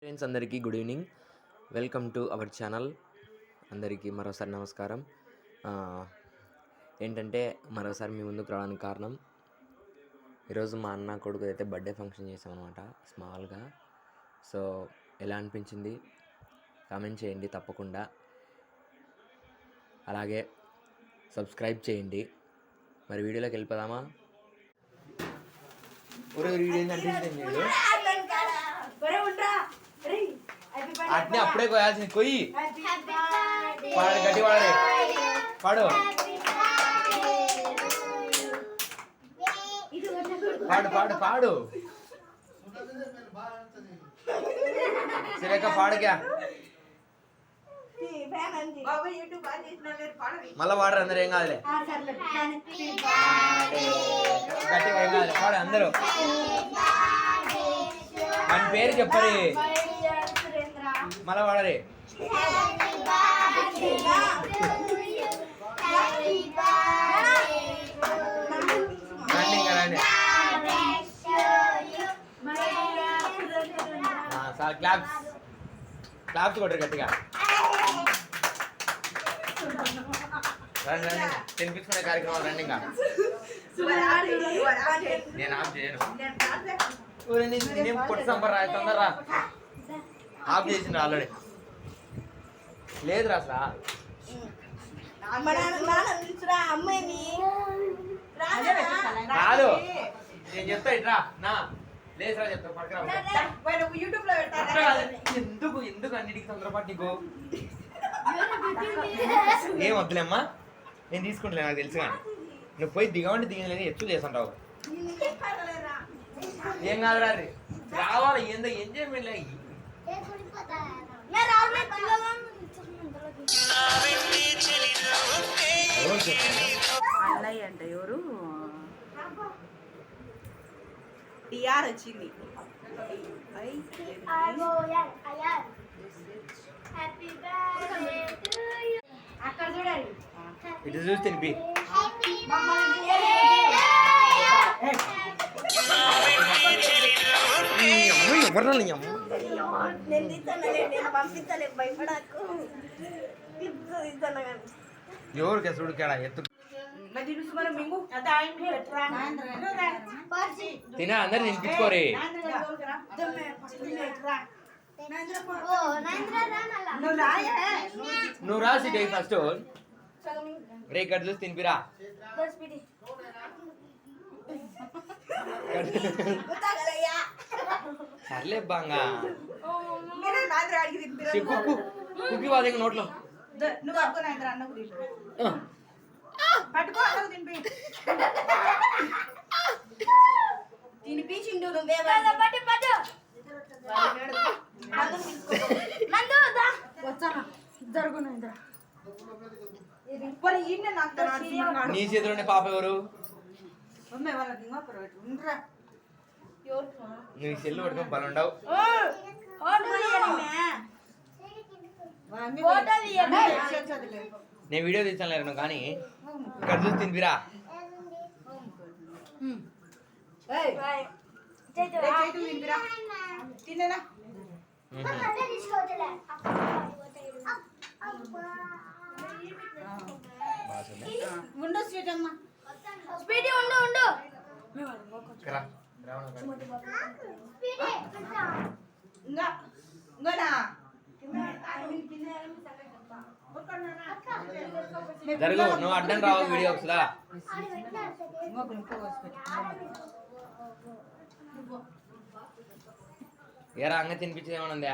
Friends అందరికీ good evening. Welcome to our channel. అందరికీ మరోసారి నమస్కారం. ఏంటంటే మరోసారి మీ ముందుకు రావడానికి కారణం, ఈరోజు మా అన్న కొడుకు అయితే బర్త్డే ఫంక్షన్ చేసామన్నమాట స్మాల్గా. సో ఎలా అనిపించింది కామెంట్ చేయండి తప్పకుండా. అలాగే సబ్స్క్రైబ్ చేయండి. మరి వీడియోలోకి వెళ్ళిపోదామా? అట్నే అప్పుడే కోయాల్సింది. కొయ్యి పాడు, గట్టి పాడరే, పాడు పాడు పాడు పాడు సరేక పాడుగా మళ్ళా పాడరు అందరు. ఏం కాదులే, గట్టిగా ఏం కాదులే, పాడు అందరూ. మన పేరు చెప్పరే, మళ్ళా పాడరే. రండి ఇంకా రండి. క్లాప్స్ క్లాప్స్ కొట్టరు గట్టిగా. రండి రండి, తినిపించుకునే కార్యక్రమాలు రండి. ఇంకా నేను ఆఫ్ చేయను. పొట్టు సంపర్ రా, తొందరరా. ఆఫ్ చేసిండ్రు ఆల్రెడీ. లేదు రా అసలు కాదు, నేను చెప్తా ఇట్రా నా లేదురా చెప్తా. పక్కన ఎందుకు ఎందుకు అన్నిటికి తొందరపాటు నీకు? ఏం వద్దులేమ్మా, నేను తీసుకుంటలే, నాకు తెలుసు. కానీ నువ్వు పోయి దిగవండి, దిగలేని ఎత్తు చేస్తుంటావు. ఏం కాదురా, రావాలి. ఏందో ఎంజాయ్మెంట్. అన్నయ్య అంట ఎవరు టిఆర్ వచ్చింది. అక్కడ చూడాలి, ఇటు చూసి తినిపి. ఎవరికి చూడు కేడా ఎత్తు తినా, అందరు తినిపించుకోరే. నువ్వు రాసి ఫస్ట్ రే, ఇక్కడ చూసి తినిపిరా. సర్లే బాగా కుక్కు కుక్కి వాళ్ళ నోట్లో తినిపించిండు. నీ చేతిలోనే పాప ఎవరు? నువ్వు సెల్లు పట్టుకొని పని ఉండవు. నేను వీడియో తీసాను కానీ ఇక్కడ చూసి తినిపిరా. జరుగు, నువ్వు అడ్డం రావు వీడియో ఒకసారి. ఏరా అంగ తినిపించేది ఏమన్నా ఉందా?